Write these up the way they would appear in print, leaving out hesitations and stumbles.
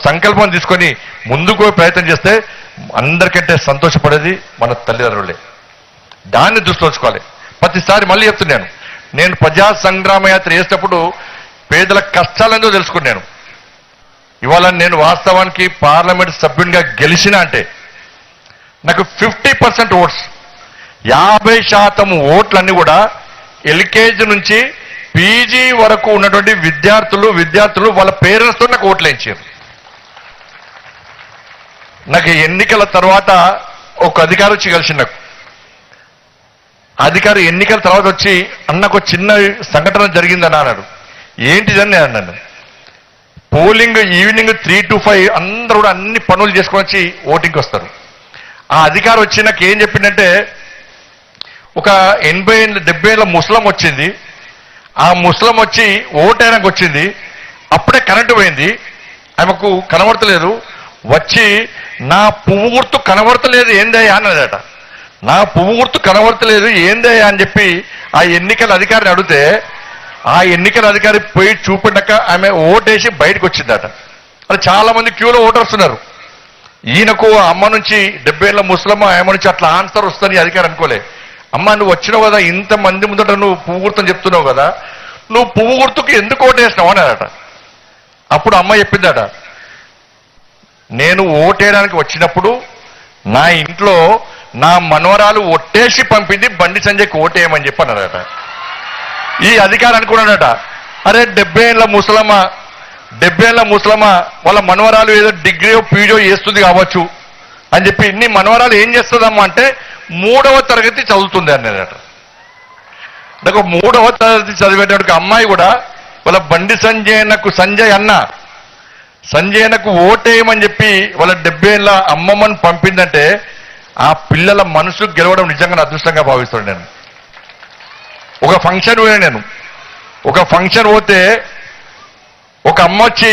సంకల్పం తీసుకొని ముందుకు ప్రయత్నం చేస్తే అందరికంటే సంతోషపడేది మన తల్లిదండ్రులే. దాన్ని దృష్టిలో ఉంచుకోవాలి. ప్రతిసారి మళ్ళీ చెప్తున్నాను, నేను ప్రజా సంగ్రామ యాత్ర చేసేటప్పుడు పేదల కష్టాలేందో తెలుసుకున్నాను. ఇవాళ నేను వాస్తవానికి పార్లమెంట్ సభ్యునిగా గెలిచిన అంటే నాకు 50% ఓట్స్, 50% ఓట్లన్నీ కూడా ఎల్కేజీ నుంచి పీజీ వరకు ఉన్నటువంటి విద్యార్థులు వాళ్ళ పేరెంట్స్తో నాకు ఓట్లు ఇచ్చారు. నాకు ఎన్నికల తర్వాత ఒక అధికారి వచ్చి కలిసి నాకు అధికారి ఎన్నికల తర్వాత వచ్చి అన్నకు చిన్న సంఘటన జరిగిందని అన్నాడు. ఏంటిదని నేను అన్నాను. పోలింగ్ ఈవినింగ్ 3 to 5 అందరూ కూడా అన్ని పనులు చేసుకొని వచ్చి ఓటింగ్కి వస్తారు. ఆ అధికారి వచ్చి నాకు ఏం చెప్పిందంటే, ఒక 80-70 ఏళ్ళ ముస్లిం వచ్చింది. ఆ ముస్లిం వచ్చి ఓటేయడానికి వచ్చింది. అప్పుడే కరెంటు పోయింది, ఆమెకు కనబడతలేదు. వచ్చి నా పువ్వు గుర్తు కనబడతలేదు ఏందయ్యా అన్నదట. నా పువ్వు గుర్తు కనబడతలేదు ఏందయ్యా అని చెప్పి ఆ ఎన్నికల అధికారిని అడిగితే, ఆ ఎన్నికల అధికారి పోయి చూపించాక ఆమె ఓటేసి బయటకు వచ్చిందట. అది చాలా మంది క్యూలో ఓటర్స్ ఉన్నారు. ఈయనకు అమ్మ నుంచి 70 ఏళ్ళ ముస్లిం ఆమె నుంచి అట్లా ఆన్సర్ వస్తుంది అధికారి అనుకోలే. అమ్మ నువ్వు వచ్చినావు కదా, ఇంతమంది ముందట నువ్వు పువ్వు గుర్తుని చెప్తున్నావు కదా, నువ్వు పువ్వు గుర్తుకు ఎందుకు ఓటేసినావు అన్నాడట. అప్పుడు అమ్మ చెప్పిందట, నేను ఓటేయడానికి వచ్చినప్పుడు నా ఇంట్లో నా మనవరాలు ఒట్టేసి పంపింది బండి సంజయ్కి ఓటేయమని చెప్పి అన్నాడట. ఈ అధికారి అనుకున్నాడట, అరే 70 ఏళ్ళ ముసలమా వాళ్ళ మనవరాలు ఏదో డిగ్రీయో పీజో చేస్తుంది కావచ్చు అని చెప్పి, నీ మనవరాలు ఏం చేస్తుందమ్మా అంటే 3వ తరగతి చదువుతుంది అన్నాడట. నాకు 3వ తరగతి చదివేటప్పుడు అమ్మాయి కూడా వాళ్ళ బండి సంజయ్ అన్నకు ఓటేయమని చెప్పి వాళ్ళ 70 ఏళ్ళ అమ్మమ్మని పంపిందంటే ఆ పిల్లల మనసు గెలవడం నిజంగా అదృష్టంగా భావిస్తాను. నేను ఒక ఫంక్షన్ పోతే ఒక అమ్మ వచ్చి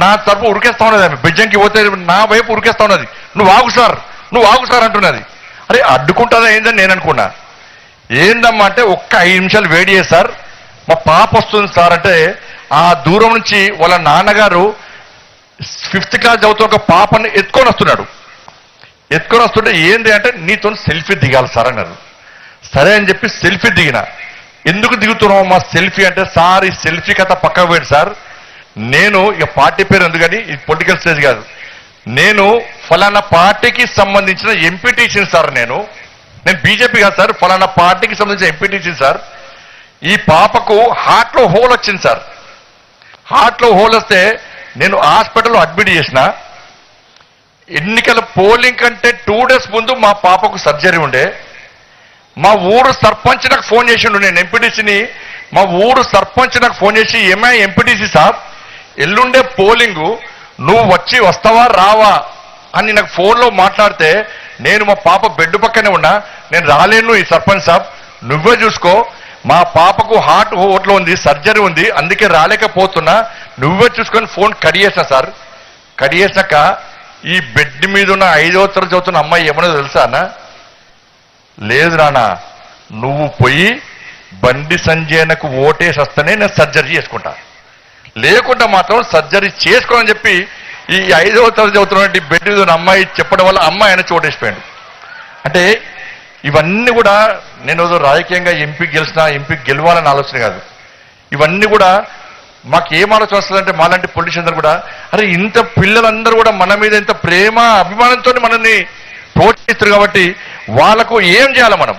నా తరపు ఉరికేస్తా ఉన్నది. ఆమె బిజ్జంకి పోతే నా వైపు ఉరికేస్తా ఉన్నది. నువ్వు ఆగు సార్ అంటున్నది. అరే అడ్డుకుంటుందా ఏందని నేను అనుకున్నా. ఏందమ్మా అంటే, ఒక్క 5 నిమిషాలు వెయిట్ చేయి సార్, మా పాప వస్తుంది సార్ అంటే, ఆ దూరం నుంచి వాళ్ళ నాన్నగారు 5th క్లాస్ చదువుతూ ఒక పాపని ఎత్తుకొని వస్తుంటే ఏంది అంటే, నీతో సెల్ఫీ దిగాలి సార్ అన్నారు. సరే అని చెప్పి సెల్ఫీ దిగిన. ఎందుకు దిగుతున్నావు మా సెల్ఫీ అంటే, సార్ ఈ సెల్ఫీ కథ పక్కకు పోయింది సార్, నేను ఇక పార్టీ పేరు ఎందుకని, ఇది పొలిటికల్ స్టేజ్ కాదు, నేను ఫలానా పార్టీకి సంబంధించిన ఎంపీటీసీని సార్, నేను బీజేపీ కాదు సార్, ఫలానా పార్టీకి సంబంధించిన ఎంపీటీసీ సార్, ఈ పాపకు హార్ట్లో హోల్ వచ్చింది సార్. హార్ట్లో హోల్ వస్తే నేను హాస్పిటల్లో అడ్మిట్ చేసిన. ఎన్నికల పోలింగ్ కంటే 2 days ముందు మా పాపకు సర్జరీ ఉండే. మా ఊరు సర్పంచ్ నాకు ఫోన్ చేసిండు, నేను ఎంపీటీసీని, మా ఊరు సర్పంచ్ నాకు ఫోన్ చేసి, ఏమై ఎంపీటీసీ సాబ్ ఎల్లుండే పోలింగు నువ్వు వస్తావా రావా అని నాకు ఫోన్లో మాట్లాడితే, నేను మా పాప బెడ్ పక్కనే ఉన్నా, నేను రాలేను ఈ సర్పంచ్ సాబ్, నువ్వే చూసుకో, మా పాపకు హార్ట్ హోట్లో ఉంది, సర్జరీ ఉంది, అందుకే రాలేకపోతున్నా, నువ్వే చూసుకొని ఫోన్ కడిగేసిన సార్. కడిగేసాక ఈ బెడ్ మీద ఉన్న 5వ తరగతి చదువుతున్న అమ్మాయి ఏమన్నా తెలుసా అన్న, లేదు నాన్న, నువ్వు పోయి బండి సంజయ్నకు ఓటేసి వస్తేనే నేను సర్జరీ చేసుకుంటా, లేకుండా మాత్రం సర్జరీ చేసుకోని చెప్పి ఈ 5వ తరగతి చదువుతున్నటువంటి బెడ్ మీద ఉన్న అమ్మాయి చెప్పడం వల్ల అమ్మాయి ఆయన చోటేసిపోయాడు. అంటే ఇవన్నీ కూడా నేను రాజకీయంగా ఎంపీ గెలవాలని ఆలోచన కాదు. ఇవన్నీ కూడా మాకు ఏం ఆలోచన వస్తుందంటే, మాలాంటి పొలిటీషియన్స్ కూడా, అరే ఇంత పిల్లలందరూ కూడా మన మీద ఇంత ప్రేమ అభిమానంతో మనల్ని ప్రోత్సహిస్తారు కాబట్టి వాళ్ళకు ఏం చేయాలి, మనం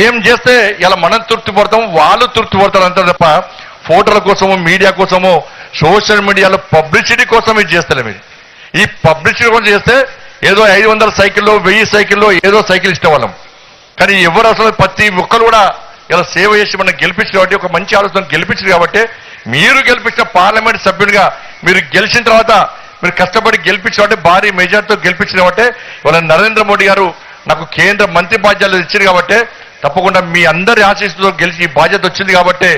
ఏం చేస్తే ఇలా మనం తృప్తి పడతాం, వాళ్ళు తృప్తి పడతారు అంతే తప్ప ఫోటోల కోసమో మీడియా కోసమో సోషల్ మీడియాలో పబ్లిసిటీ కోసం ఇది చేస్తలేము. ఈ పబ్లిసిటీ కోసం చేస్తే ఏదో 500 సైకిల్లో 1000 సైకిల్లో ఏదో సైకిల్ ఇష్టం వాళ్ళం. కానీ ఎవరు అసలు ప్రతి ఒక్కరు కూడా ఇలా సేవ చేసి మనం గెలిపించారు కాబట్టి, ఒక మంచి ఆలోచన గెలిపించారు కాబట్టి, మీరు గెలిపించిన పార్లమెంట్ సభ్యునిగా మీరు గెలిచిన తర్వాత మీరు కష్టపడి గెలిపించారంటే, భారీ మెజార్టీతో గెలిపించిన కాబట్టి, ఇవాళ నరేంద్ర మోడీ గారు నాకు కేంద్ర మంత్రి బాధ్యతలు ఇచ్చారు కాబట్టి, తప్పకుండా మీ అందరి ఆశీస్సుతో గెలిచి ఈ బాధ్యత వచ్చింది కాబట్టి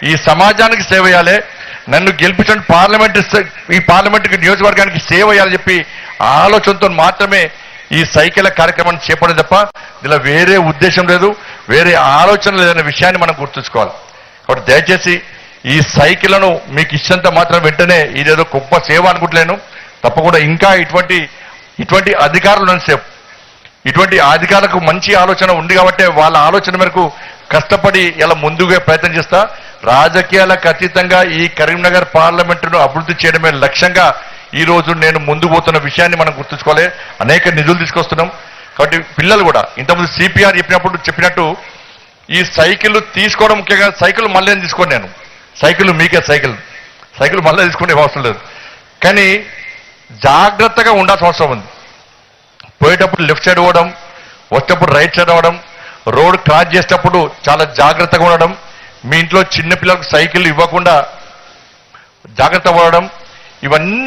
ఈ సమాజానికి సేవ చేయాలి, నన్ను గెలిపించిన ఈ పార్లమెంటుకి నియోజకవర్గానికి సేవ చేయాలని చెప్పి ఆలోచనతో మాత్రమే ఈ సైకిల్ కార్యక్రమాన్ని చేపడం తప్ప ఇలా వేరే ఉద్దేశం లేదు, వేరే ఆలోచన లేదనే విషయాన్ని మనం గుర్తుంచుకోవాలి. కాబట్టి దయచేసి ఈ సైకిళ్లను మీకు ఇచ్చేంత మాత్రం వెంటనే ఇదేదో గొప్ప సేవ అనుకుంటలేను. తప్పకుండా ఇంకా ఇటువంటి అధికారులు సేపు ఇటువంటి అధికారులకు మంచి ఆలోచన ఉంది కాబట్టి వాళ్ళ ఆలోచన మేరకు కష్టపడి ఇలా ముందుగా ప్రయత్నం చేస్తా. రాజకీయాలకు అతీతంగా ఈ కరీంనగర్ పార్లమెంటును అభివృద్ధి చేయడమే లక్ష్యంగా ఈ రోజు నేను ముందు పోతున్న విషయాన్ని మనం గుర్తుంచుకోవాలి. అనేక నిధులు తీసుకొస్తున్నాం కాబట్టి పిల్లలు కూడా ఇంతకుముందు సిపిఆర్ చెప్పినట్టు ఈ సైకిల్ తీసుకోవడం ముఖ్యంగా సైకిల్ మళ్ళీ తీసుకోండి. నేను సైకిల్ మీకే సైకిల్ మళ్ళీ తీసుకునే అవసరం లేదు. కానీ జాగ్రత్తగా ఉండాల్సిన అవసరం ఉంది. పోయేటప్పుడు లెఫ్ట్ సైడ్ పోవడం, వచ్చేటప్పుడు రైట్ సైడ్ అవ్వడం, రోడ్ క్రాస్ చేసేటప్పుడు చాలా జాగ్రత్తగా ఉండడం, మీ ఇంట్లో చిన్న పిల్లలకు సైకిల్ ఇవ్వకుండా జాగ్రత్త పడడం, ఇవన్నీ